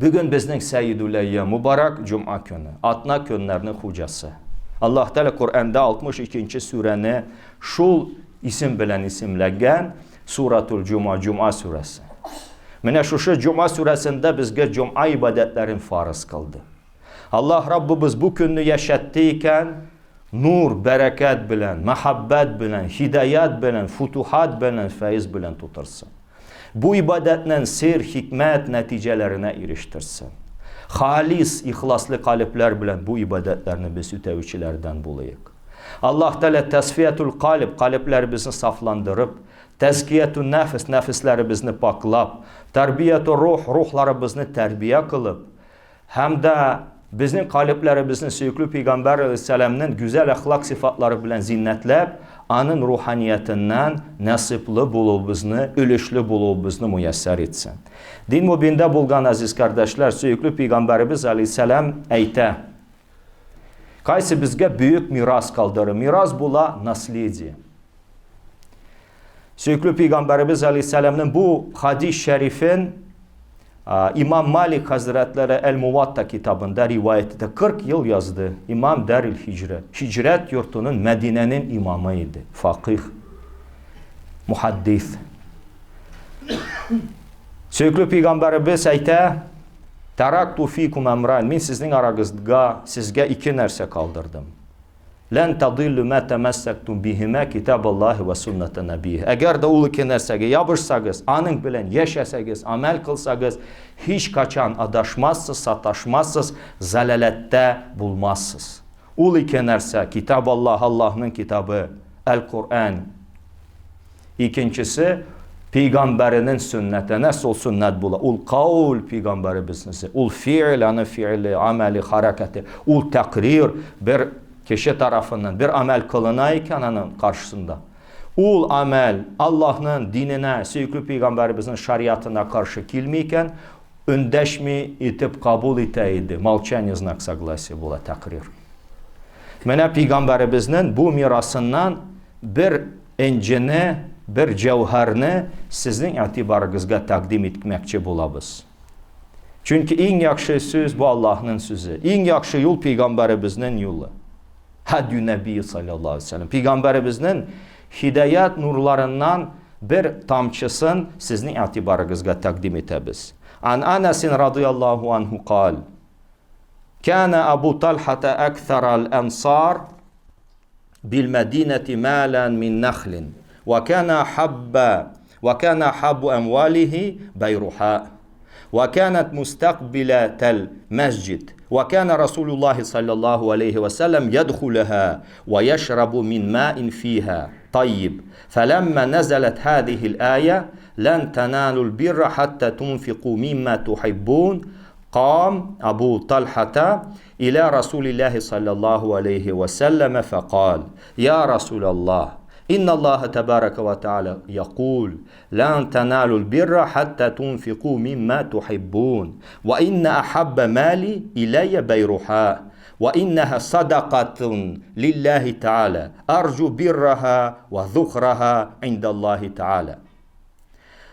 Bugün bizning Sayyidul mübarek Cuma günü, Atna günlərinin hocası. Allah Teala Kur'an'da 62. surəni şul isim bilen isimlegen Suratul Cuma, Cuma suresi. Mene şu Cuma suresinde bizge Cuma ibadetlerin farz kıldı. Allah Rabbimiz bu günü yaşattıyken nur, bereket bilen, muhabbet bilen, hidayet bilen, futuhat bilen, feyz bilen tutursun. Bu ibadetle sir, hikmet neticelerine eriştirsin. Halis, ihlaslı kalpler bilen bu ibadetlerini biz tevhidçilerden bulayık. Allah Teala tesfiyetul kalp, kalplerimizi saflandırıp, tezkiyetun nefis, nefislerimizi paklap, terbiyetul ruh, ruhlarımızı terbiye kılıp, hem de bizim kalplerimizin Süyüklü Peygamber Aleyhisselam'ın güzel ahlak sıfatları bilen zinnetlep, anın ruhaniyetinden nasipli bulubuzunu, ülüşlü bulubuzunu müyesser etsin. Din mübinde bulgan aziz kardeşler, Süyüklü Peygamberimiz Aleyhisselam eyte. Kaysi bizge büyük miras kaldırır. Miras bula nasliydi. Süyüklü Peygamberimiz Aleyhisselam'ın bu hadis-i şerifin İmam Malik Hazretleri El-Muvatta kitabında rivayette 40 yıl yazdı. İmam Darül Hicret. Hicret yurtunun Medine'nin imamıydı. Fakih, muhaddis. Süyüklü Peygamberimiz ayte, Taraktu fikum emran. Min sizin aranızda sizge iki nerse kaldırdım. Len tadillu ma temessaktum bihima kitaballahi ve sünnete nebih. Eğer de ulu iki nersege yapışsanız, anın bilen yaşasanız, amel kılsanız, hiç kaçan adaşmazsınız, sataşmazsınız, zalalette bulmazsınız. Ulu iki nerse, Kitaballah, Allah'ın kitabı, El-Kur'an. İkincisi, Peygamberinin sünneti. Nasıl sünnet bula? Ul kavl Peygamberimizin. Ul fiil, anı fiili, ameli, hareketi. Ul takrir, bir kişi tarafından bir amel kılınayken onun karşısında. Ul amel Allah'ın dinine, Süyüklü Peygamberimizin şariatına karşı gelmeyken öndeşmi etip kabul eteydi. Молчание знак согласия bula takrir. Mene Peygamberimizin bu mirasından bir encini, bir cevherini sizin itibarınızga takdim etmekçi bulabız. Çünkü en yakşı söz bu Allah'ın sözü. En yakşı yol Peygamberimizin yolu. Hadü Nebi sallallahu aleyhi ve sellem. Peygamberimizin hidayet nurlarından bir tamçısın sizin itibarınızga takdim etəbiz. An Anasin radıyallahu anhu kal. Kana Abu Talhata aktharal ansar bil medineti malen min nakhlin. Ve kana habbu emvalihi Beyruha. وكانت مستقبلة المسجد وكان رسول الله صلى الله عليه وسلم يدخلها ويشرب من ماء فيها طيب فلما نزلت هذه الآية لن تنالوا البر حتى تنفقوا مما تحبون قام أبو طلحة إلى رسول الله صلى الله عليه وسلم فقال يا رسول الله إن الله تبارك وتعالى يقول لن تنالوا البر حتى تنفقوا مما تحبون وإن أحب مالي إلي بيرحاء وإنها صدقة لله تعالى أرجو برها وذخرها عند الله تعالى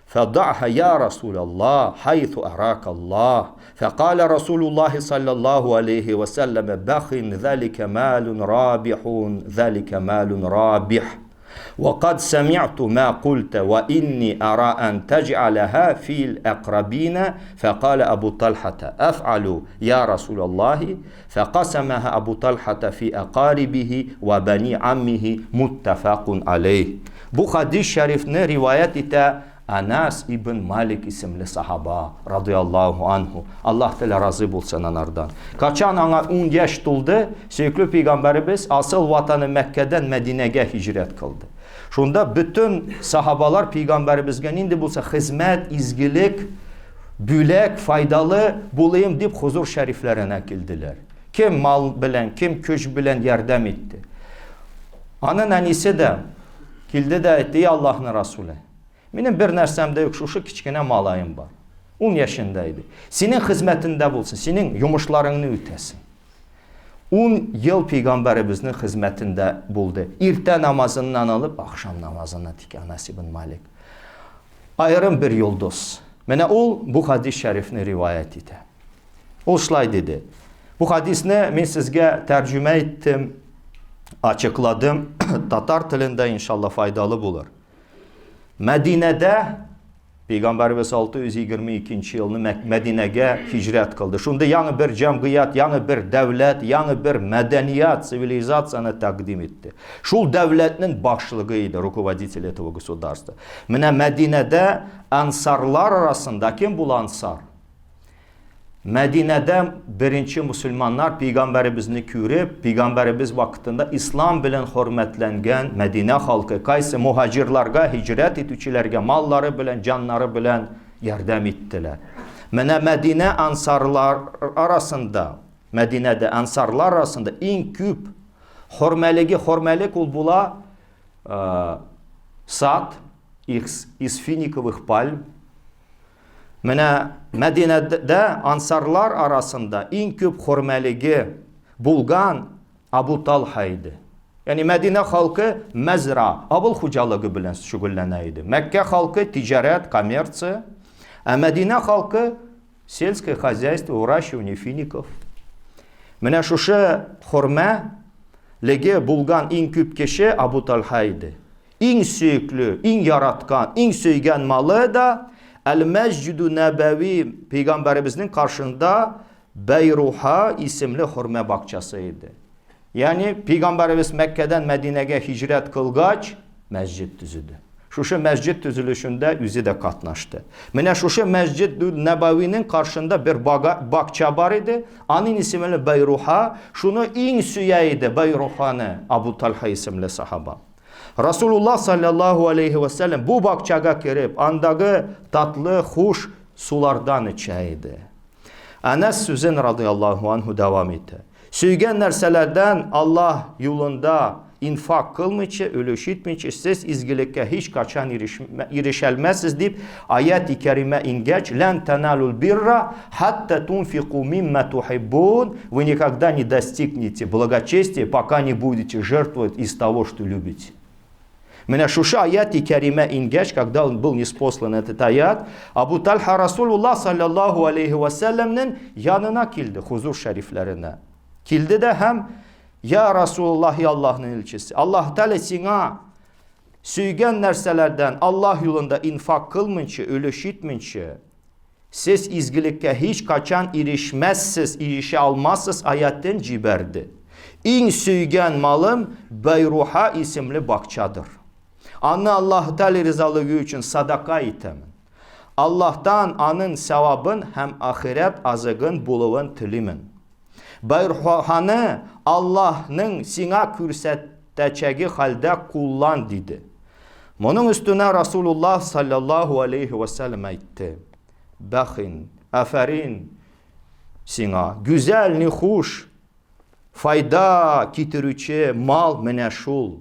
فضعها يا رسول الله حيث أراك الله فقال رسول الله صلى الله عليه وسلم بخ ذلك مال رابح ذلك مال رابح وقد سمعت ما قلت وإني أرى أن تجعلها في الأقربين فقال أبو طلحة أفعل يا رسول الله فقسمها أبو طلحة في أقاربه وبني عمه متفق عليه. Bu hadis şerifini rivayet ete Anas ibn Malik isimli sahaba radıyallahu anhu. Allah Teala razı bulsun onlardan. Kaçan ana 10 yaş doldu, Süyüklü Peygamberimiz asıl vatanı Mekke'den Medine'ye hicret kıldı. Şunda bütün sahabalar Peygamberimizge indi bulsa hizmet, izgilik, bülek, faydalı bulayım deyip huzur şeriflerine geldiler. Kim mal bilen, kim güç bilen yardım etti. Anın anisi de geldi de etti Allah'ın Resulü. Benim bir nersemde yok, şu kiçkine malayım var. 10 yaşındaydı. Senin hizmetinde bulsun, senin yumuşlarını ütesin. 10 yıl Peygamberimizin hizmetinde buldu. İrte namazından alıp akşam namazına dik Anas ibn Malik. Ayrım bir yıldız. Mene ol bu hadis şerifini rivayet ede. Ул шулай dedi. Bu hadisni men sizga tarjima etdim, açıkladım. Tatar tilində inşallah faydalı bulur. Mədinədə Peyğəmbərimiz 622-ci yılını Mədinəyə hicrət qıldı. Şunda yəni bir cəmiyyət, yəni bir dövlət, yəni bir mədəniyyət, sivilizasiyanı təqdim etdi. Şul dövlətin başlığı idi, rukovodитель этого государства. Mənə Mədinədə ansarlar arasında kim bu ansar? Mədinədə birinci müsəlmanlar Peyğəmbərimizni görüb, Peyğəmbərimiz vaxtında İslam bilən hörmətlənən Mədinə xalqı qaysı muhacirlərə, hicrət etüçilərə malları bilən, canları bilən yardım etdilər. Mənə Mədinə ansarlar arasında, Mədinədə ansarlar arasında ən küp hörməlik olbula sat из финиковых пальм. Mənə Mədinədə ansarlar arasında ən küp hörməligi bulğan Abu Talha idi. Yəni Mədinə xalqı məzra, abıl xucalığı bilən şüğullənəydi. Məkkə xalqı ticarət, kommersiya, Mədinə xalqı сельское хозяйство, выращивание фиников. Mənə şuşa hörməligi bulğan ən küp kişi Abu Talha idi. Ən söyüklü, ən yaratqan, ən söygən malı da El-Mescid-i Nəbəvi Peyğəmbərimizin qarşında Beyruha isimli hörmə bağçası idi. Yəni Peyğəmbərimiz Məkkədən Mədinəyə hicrət qılğaç məscid düzüdü. Şuşa məscid düzülüşündə üzü də qatnaşdı. Mənə Şuşa Məscid-i Nəbəvinin qarşında bir bağça var idi. Onun ismi Beyruha. Şunu ən süyə idi Beyruhanı Abu Talha isimli sahaba. Rasulullah sallallahu aleyhi ve sellem bu bağçağa girib, andağı tatlı, xoş sulardan içəydi. Ənəs Süzən radiyallahu anhu devam etdi. Söygən nərsələrdən Allah yolunda infak qılmıcı, ölüş etməyəcək, siz izgilikə heç qaçan irişəlməzsiniz deyib, ayət-i kərimə ingəç, lən tənəlul birra, hatta tunfiqu mimma tuhibbun, вы никогда не достигнете благочестия, пока не будете жертвовать из того, что любите. Mənə şuşa ayət-i kərimə ingəç, когда он был неспослан этот ayət, Abu Talha Rasulullah sallallahu aleyhi ve sellem'nin yanına kildi, huzur şəriflərinə. Kildi də həm, ya Rasulullah, ya Allah'ın elçisi, Allah Teala sina söygən nərsələrdən Allah yolunda infak qılmınca, ölüş etməyince, siz izgilikə heç qaçan irişməzsiz, irişə almazsız ayətdən cibərdi. En söygən malım Beyruha isimli bağçadır. Anı Allah Teala rızalığı üçün sadaka etəmin. Allah'tan anın sevabın hem ahiret azığın buluğun tilimin. Beyruhanı Allah'ın sina kürsətdəçəgi halde kullan dedi. Bunun üstüne Resulullah sallallahu aleyhi ve sellem aytdı. Baxın, aferin sina, güzel, nihuş, fayda getirücü mal meneşul.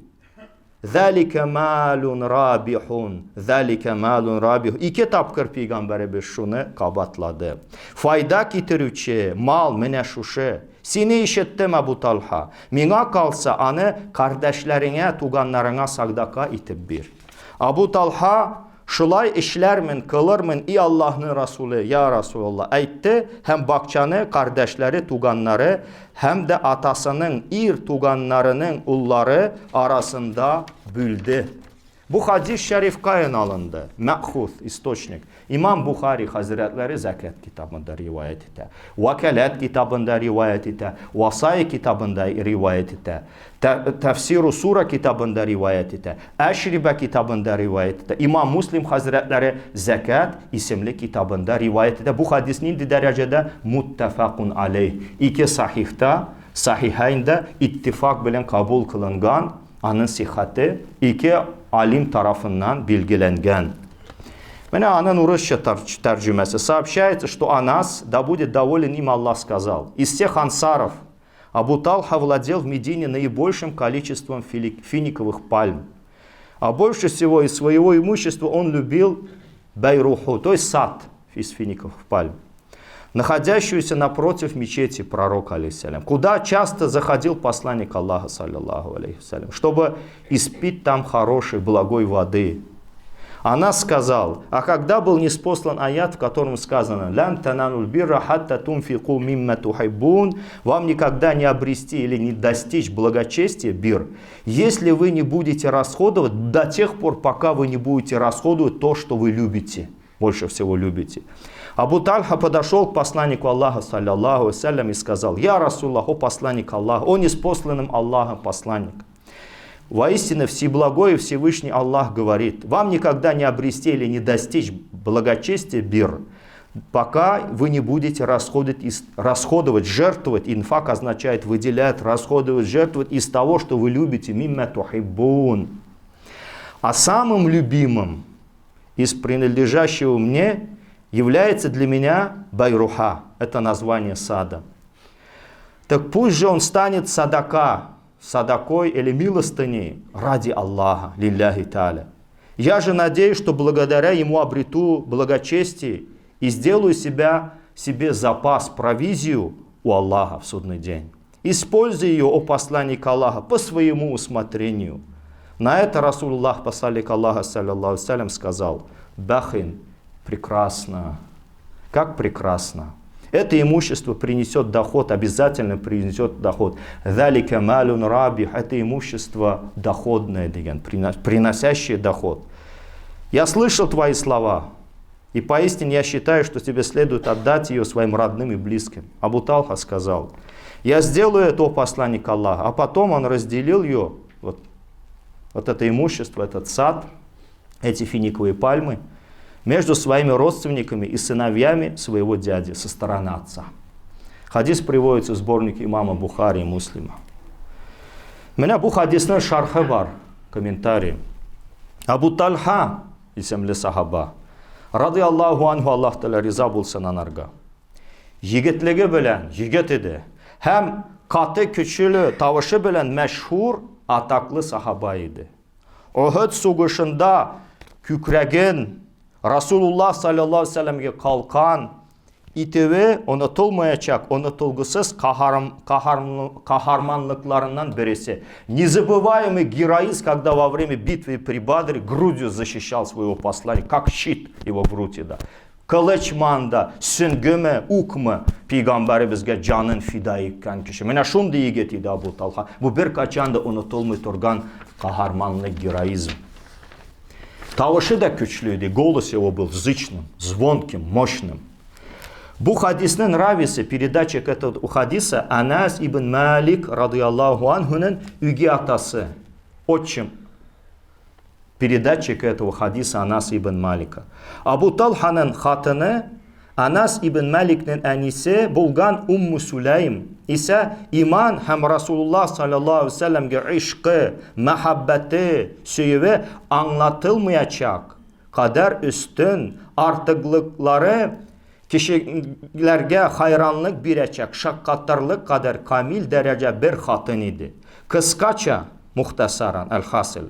Zalika malun rabihun. Zalika malun rabihun. İki tapkır Peygamberimiz şunu qabatladı. Fayda getirücü mal meneşuşu. Seni işittim Abu Talha. Mina kalsa anı kardeşlerine, tuğanlarına sadaka etib bir. Abu Talha şulay işlərmin, qılırmin, ey Allah'ın Resulü, ya Resulullah aytdı. Hem bakçanı, kardeşleri, tuğanları, hem de atasının, tuğanlarının ulları arasında büldü. Bu hadis şerif kayın alındı. Məxuz, istoçnik. İmam Buxari Hazretleri Zekat kitabında rivayet etti. Vakalet kitabında rivayet etti. Vasai kitabında rivayet etti. Tefsir-u Sura kitabında rivayet etti. Eşribe kitabında rivayet etti. İmam Müslim Hazretleri Zekat isimli kitabında rivayet etti. Bu hadis neydi derecede? Muttefakun aleyh. İki sahihta, sahihayında ittifak bilen kabul kılıngan, anın sihhati iki alim tarafından bilgilenген. Мене она Урысча тарджумасы. Сообщается, что Анас, да будет доволен им Аллах, сказал: из всех ансаров Абу Талха владел в Медине наибольшим количеством финиковых пальм. А больше всего из своего имущества он любил Бейруху, то есть сад из финиковых пальм, находящуюся напротив мечети пророка, алейхиссалям, куда часто заходил посланник Аллаха, саллиллаху алейхиссалям, чтобы испить там хорошей, благой воды. Она сказала, а когда был ниспослан аят, в котором сказано, «Лан танануль бирра хатта тунфику мимма тухайбун», вам никогда не обрести или не достичь благочестия, бир, если вы не будете расходовать до тех пор, пока вы не будете расходовать то, что вы любите, больше всего любите. Абу Тальха подошел к посланнику Аллаха, саллаллаху вассалям, и сказал, «Я Расуллах, о посланник Аллаха, о неспосланным Аллахом посланник. Воистину, Всеблагой и Всевышний Аллах говорит, вам никогда не обрести или не достичь благочестия, бир, пока вы не будете расходовать, жертвовать, инфак означает выделять, расходовать, жертвовать из того, что вы любите, мимма тухиббун. А самым любимым из принадлежащего мне является для меня байруха, это название сада. Так пусть же он станет садакой или милостыней ради Аллаха, лилляхи та'аля. Я же надеюсь, что благодаря ему обрету благочестие и сделаю себе запас, провизию у Аллаха в судный день. Используй ее, о посланник Аллаха, по своему усмотрению. На это Расулуллах, посланник Аллаха, саллаллаху алейхи, сказал, бахин, прекрасно. Как прекрасно. Это имущество принесет доход, обязательно принесет доход. «Залика малун рабих» – это имущество доходное, приносящее доход. Я слышал твои слова, и поистине я считаю, что тебе следует отдать ее своим родным и близким. Абу Талха сказал, я сделаю это, о посланник Аллаха. А потом он разделил ее, вот это имущество, этот сад, эти финиковые пальмы, между своими родственниками и сыновьями своего дяди со стороны отца. Хадис приводится в сборнике имама Бухари и Муслима. Меня bu hadisnin şarhı var, комментарий. Абу Тальха, исемлі сахаба, радиаллаху анху, Аллах тәлә риза булсын анарға. Егетлігі білән, егет еді. Hem katı küçülü, tavışı білән мәшһүр, атаклы сахаба еді. Uhud сугышында kükrәген Rasulullah sallallahu aleyhi ve sellem'e kalkan itivi unutulmayacak, unutulgusuz kahramanlıklarından birisi. Незабываемый героизм, когда во время битвы при Бадре грудью защищал своего посланника, как щит его груди. Kılıçmanda, süngümü, ukmu Peygamberimizge canın fida etken kişi. Mene şundu yiğit idi Abu Talha. Bu bir kaçanda unutulmuş turgan kahramanlık, героизм. Тавышы да күчлüydü, голос его был зычным, звонким, мощным. Bu hadisinin ravisi, передатчик этого хадиса Анас ибн Малик радıyallahu анхунun ügi atası, отчим. Передатчик этого хадиса Анас ибн Малика. Абу Талханың хатыны Анас ибн Маликнің әнisi болған Умму Сулейм ise iman hem Resulullah sallallahu aleyhi ve sellem'e ишқы, мәхәббәті, сөйüvü anlatılmayacak kadar üstün artıqlıkları kişilerge hayranlık birəcək, şaqqatlarlık kadar kamil derece bir xatın idi. Kıskaça, muhtasaran, el-hasıl.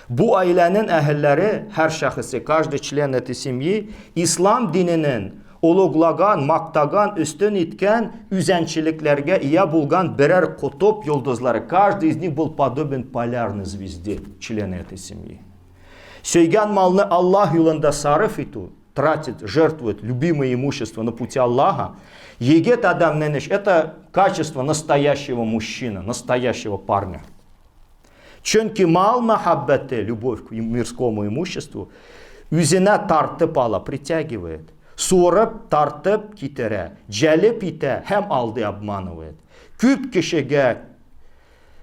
Bu ailenin ehilleri, her şahısı, каждый член этой семьи, İslam dininin uluğlagan, maktagan, üstün itken, üzенчiliklerge iya bulgan birer kutup yıldızları. Каждый из них был подобен полярной звезде, члены этой семьи. Söygen malını Allah yolunda sarf etу, тратит, жертвует любимое имущество на пути Аллаха. Егет адам ненеш, это качество настоящего мужчины, настоящего парня. Çünkü mal мәхәббәте, любовь к мирскому имуществу, üzerine tartıp ala, притягивает. So'rab, tartib ketere, jalb ite, hem aldı обманывает. Küp kişiге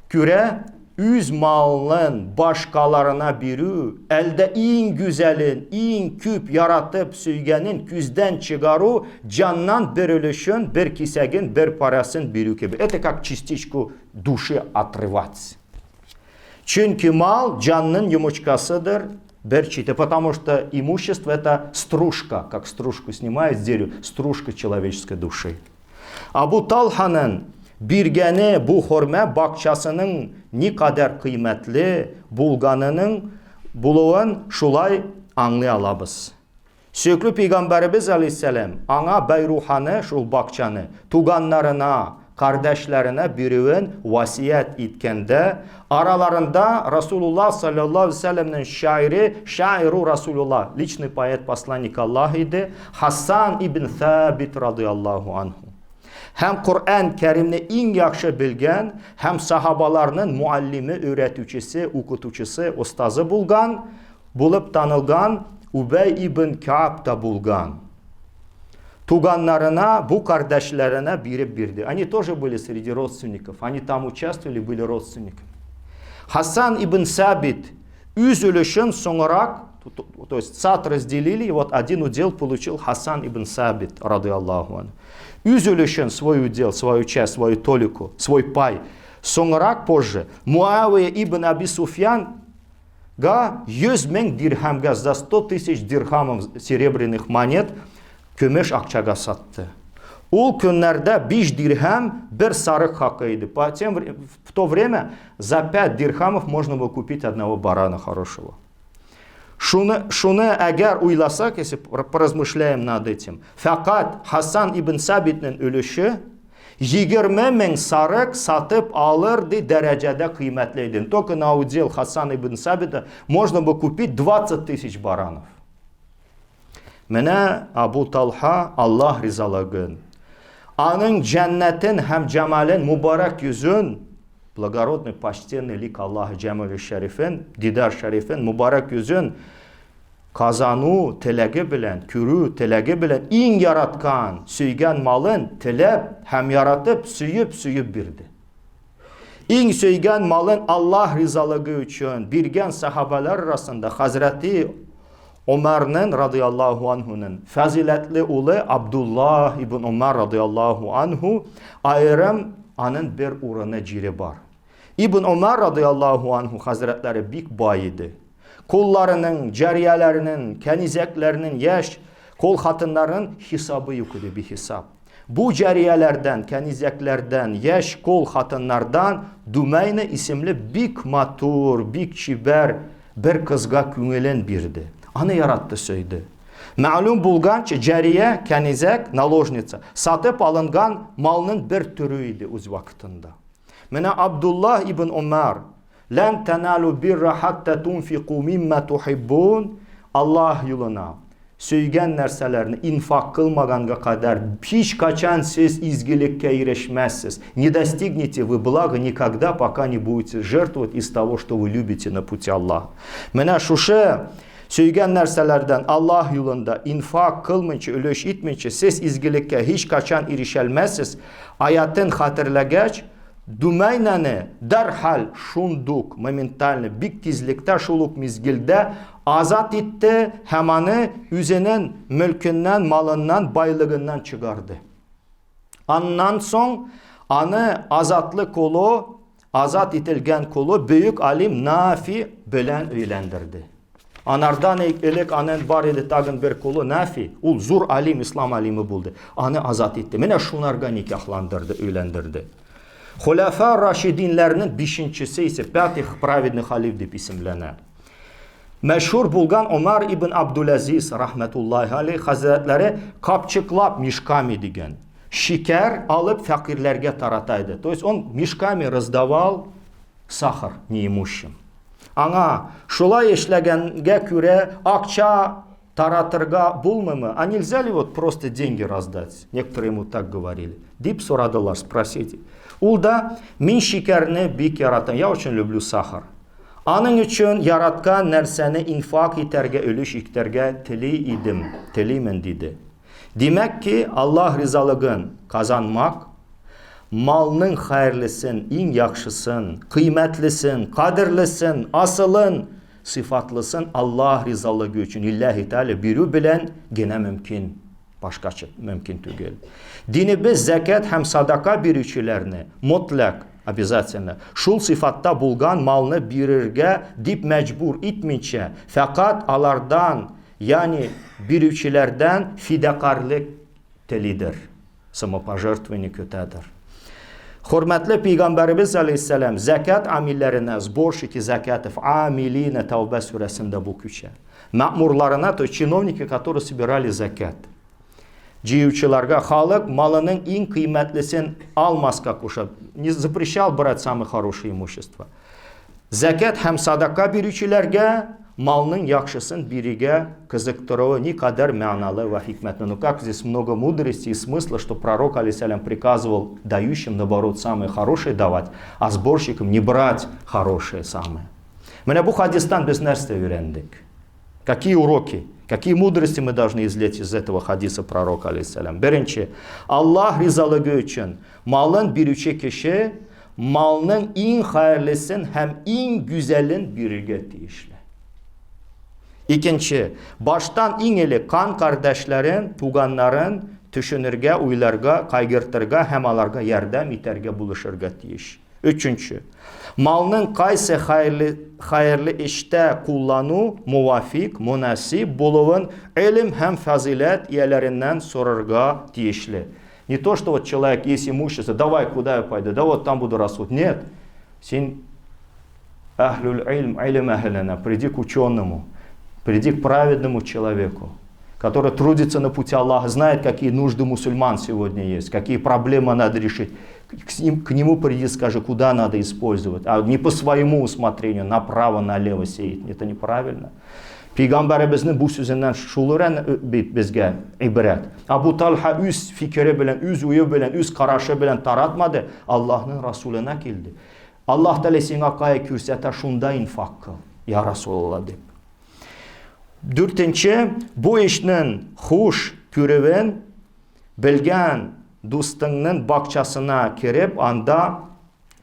göre üz malın başkalarına biri, elde en güzelin, en küp yaratıp süygenin küzden çıgaru, candan bir ölüşün, bir kisegin, bir parasın biri gibi. Это как частичку души отрывать. Çünkü mal canın yumuşkasıdır. Берчите, потому что имущество это стружка, как стружку снимают с дерева, стружка человеческой души. Абу Талханың биргені bu hurma бақшасының ne kadar kıymetli bulganının buluğun şulay anlay alabız. Söklü Peygamberimiz aleyhisselam ana bayruhanı şul bakçanı tuganlarına, kardeşlerine birinin vasiyet etkende aralarında Resulullah sallallahu aleyhi ve sellem'in şairu Resulullah, личный поэт посланник Allah idi, Hasan ibn Thabit radıyallahu anhu. Hem Kur'an-ı Kerim'ni en yaxşı bilgen, hem sahabalarının muallimi, öğretücüsü, okutucusu, ustazı bulup tanılgan Ubey ibn Ka'b da bulgan. Туганlarına, bu kardeşlerine birdi. Они тоже были среди родственников. Они там участвовали, были родственниками. Hasan ibn Sabit üzülüşün sonra, то есть сад разделили, и вот один удел получил Хасан ибн Сабит, радıyallahu anh. Üzülüşün свой удел, свою часть, свою толику, свой пай. Sonra позже Муавия ибн Аби Суфьян 100.000 dirhamga, за 100.000 dirhamов серебряных монет kömüş akçaga sattı. O günlerde 5 dirhem bir sarık hakkıydı. В то время за 5 dirhamов можно было купить одного барана хорошего. Şunu eğer uylasak, если поразмышляем над этим, fakat Hasan ibn Sabit'in ölüşü 20.000 sarık satıp alırdı derecede kıymetliydi. Только на удел Hasan ibn Sabit'a можно было купить 20.000 баранов. Mene Abu Talha Allah rızalığın. Anın cennetin hem cemalin mübarek yüzün, благородный, почтенный лик Allah'ı Cemil-i Şerif'in, Didar Şerif'in mübarek yüzün kazanu telegi bilen, kürü telegi bilen in yaratkan, söygen malın telep hem yaratıp süyüp birdi. İn söygen malın Allah rızalığı için birgen sahabeler arasında Hazreti Ömer'nin radıyallahu anhu'nun faziletli oğlu Abdullah ibn Ömer radıyallahu anhu ayrım anın bir uğruna ciri var. İbn Ömer radıyallahu anhu hazretleri büyük bayıydı. Kollarının, cariyelerinin, kenizeklerinin, yaş, kol hatınlarının hesabı yoktu bir hesap. Bu cariyelerden, kenizeklerden, yaş, kol hatınlardan Dümeyne isimli büyük matur, büyük çiber bir kızga künelen birdi. Anı yarattı söyledi. Ma'lum bulgan ki cariye, kenizek, naложница satıp alıngan malının bir türüydü uz vaktinde. Mene Abdullah ibn Ömer "Len tenalu birra hatta tunfiqu mimma tuhibbun" Allah yoluna söygen nerselerini infak kılmaganga kadar hiç kaçan siz izgilikке erişmezsiniz. Не достигнете вы блага никогда, пока не будете жертвовать из того, что вы любите на пути Аллаха. Mene şuşe söygen nerselerden Allah yolunda infak kılmayınca, ölüş etmeyince siz izgilikке hiç kaçan erişelmezsiniz. Ayatın hatırlageç Dümeyneni derhal şunduk momentalne büyük tezlikte şuluk mizgilde azat etti, hemanı üzerinin mülkünden, malından, baylığından çıkardı. Ondan son anı azatlı kolu, azat etilgen kolu büyük alim Nafi bilen evlendirdi. Anardan elek anın var idi tagın bir kolu Nafi, ul zur alim, İslam alimi buldu. Anı azat etti. Mene şunlarga nikahlandırdı, evlendirdi. Хулафа Raşidinlerinin beşincisi ise Pətih Pravidni Halif deyip isimlenen. Meşhur bulgan Ömer ibn Abdülaziz rahmetullahi aleyh hazretleri kapçıklap mişkami degen. Şeker alıp fakirlerge tarataydı. То есть он мешками раздавал сахар неимущим. Ана şulay işlegenge küre akça таратырга bulmamı. А нельзя ли вот просто деньги раздать? Некоторые ему так говорили. Deyip soradılar, спросите. Ул да min şekerini büyük yaratan. Я очень люблю сахар. Anın için yaratkan nerseni infak iterge, ölüş iterge telimen dedi. Demek ki Allah rızalığın kazanmak, malının hayırlısın, en yaxşısın, kıymetlisin, kadirlisin, asılın, sıfatlısın Allah rızalığı için. İllahi Teala biri bilen gene mümkün. Başkaça mümkün değil. Dinimiz zekat hem sadaka biricilerini mutlak обязательно şul sıfatta bulgan malını birirge dip mecbur etmeyince fakat alardan yani biricilerden fidakarlık telidir. Samopожертвование kötedir. Hürmetli Peygamberimiz Aleyhisselam zekat amillerine сборщики закатов амилина Tevbe suresinde bu küçe. Ma'murlarına to чиновники, которые собирали закат. Ciyivçilarga xalq malının en kıymetlisini almaska koşar. Не запрещал брать самое хорошее имущество. Zekat hem sadaka biricilerge malının yaxşısın biriге kızıktırığı ne kadar ma'nalı ve hikmetli. Но как здесь много мудрости и смысла, что пророк, алейхиссалям, приказывал дающим, наоборот, самое хорошее давать, а сборщикам не брать хорошее самое. Менә bu hadistan biz нәрсә öğrendik? Какие уроки? Какие мудрости мы должны извлечь из этого хадиса пророка, алейхиссалям? Birinci, Allah rızalığı için malın biricə kişi malının en hayırlısın hem en güzelin birige deyişli. İkinci, baştan en eli kan kardeşlerin, tuğanların düşünürge, uylarga, kaygırtırga, hem alarga yardım iterge buluşurga deyiş. Üçüncü, malının kaysi hayırlı işte kullanı muvafik, münasip, buluvun ilim hem fazilet yerlerinden sorarga deyişli. Не то, что вот человек есть имущество, давай, куда я пойду, да вот там буду рассудить. Нет. Син ахлюль илм ахляна, приди к ученому, приди к праведному человеку, который трудится на пути Аллаха, знает, какие нужды мусульман сегодня есть, какие проблемы надо решить. К нему приди, скажи, куда надо использовать. А не по своему усмотрению, направо, налево сеять. Это неправильно. Peygamberimizin bu sözünden şuluren bizge ibret. Abu Talha üz fikri bilen, üz uyu bilen, üz karaşı bilen taratmadı. Allah'ın Resulüne geldi. Allah Teala sana kaya kürsete şunda infak kıl. Ya Resulullah deyip. Dörtüncü, bu işinin hoş görüven bilgen dostunun bakçasına kirip anda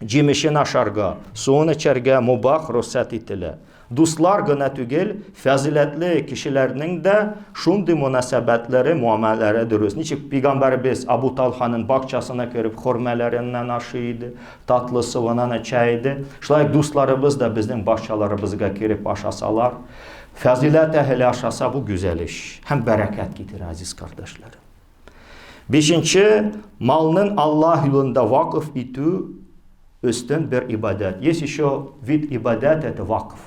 cimişin aşarga, suğun içerge mubah ruhsat itilir. Dostlar gına tügel, faziletli kişilerinin de şunday münasebetleri, muameleleri dürüst. Niçin Peygamberimiz Abu Talha'nın bakçasına kirip hürmelerinden aşıydı, tatlı sıvından içeydi. Şulayık dostlarımız da bizim bakçalarımızga kirip aşasalar. Fazilet ehli aşasa bu güzel iş. Hem bereket getirir aziz kardeşlerim. Beşinci, malının Allah yolunda vakıf iti üstün bir ibadet. Есть еще вид ibadet, это vakıf.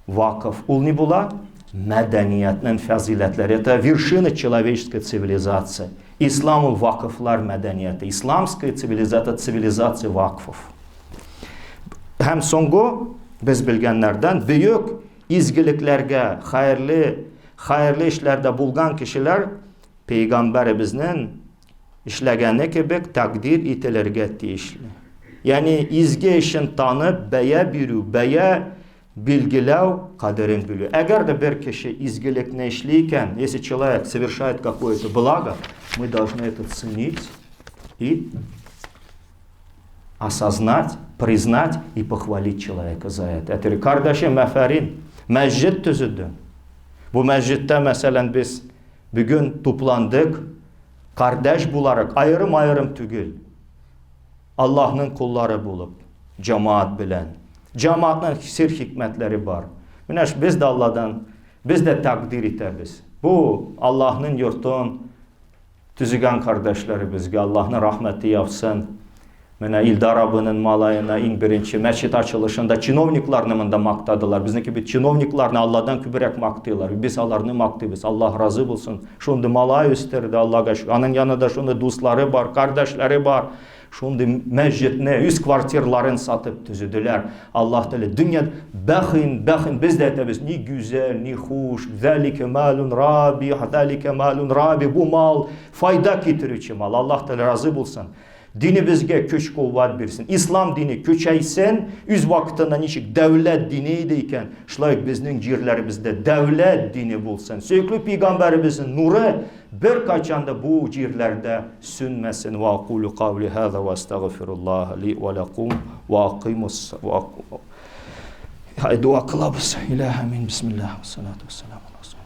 Vakıf. Ул не была medeniyetinin faziletleri. Это вершина человеческой цивилизации. İslam ул vakıflar medeniyeti. İslamская цивилизация, цивилизация vakıf. Hem songu biz bilgenlerden büyük izgiliklerge, hayırlı işlerde bulgan kişiler Peygamberimizin işlegeni gibi takdir itilerge deyişli. Yani izgi işin tanıp, beye biru, beye bilgilev kaderin biliyor. Eğer de bir kişi izgilikle işliyken, если человек совершает какое-то благо, мы должны это ценить и осознать, признать и похвалить человека за это. Это kardeşim aferin, mescid tüzüdün. Bu mescitte mesela biz bugün toplandık, kardeş bularak, ayrım tügül. Allah'ın kulları bulup, cemaat bilen. Cemaatın sir hikmetleri var. Biz de Allah'dan, biz de takdir ederiz. Bu Allah'ın yurtun tüzügen kardeşleri bizge, Allah'ın rahmeti yapsın. İldar abının malayına en birinci mescid açılışında чиновникларны da maktadılar. Bizdeki bir чиновникларны Allah'dan kübürek maktıyorlar. Biz onlarını maktıyoruz. Allah razı olsun. Şunda malay üstlerdi Allah'a şükür. Onun yanında şunda dostları var, kardeşleri var. Şunda mescidne, üst kvartirlerini satıp tüzüdüler. Allah Teala dünya bakın biz de etimiz. Ne güzel, ne hoş. Zalike malun rabi, zalike malun rabi. Bu mal fayda getirici mal. Allah Teala razı olsun. Dini bizge köç kuvvet versin. İslam dini köçeysen, üz vaktında niçik devlet diniydiken, şulayık bizning yerlerimizde devlet dini bulsun. Söykülü Peygamberimizin nuru bir kaçanda bu yerlerde sünmesin. Ve akulu kavli hâzâ ve estağfirullah li ve lekum ve akimus ve dua kılabız. İlahi amin. Bismillah ve salatu ve selamu aleyhi.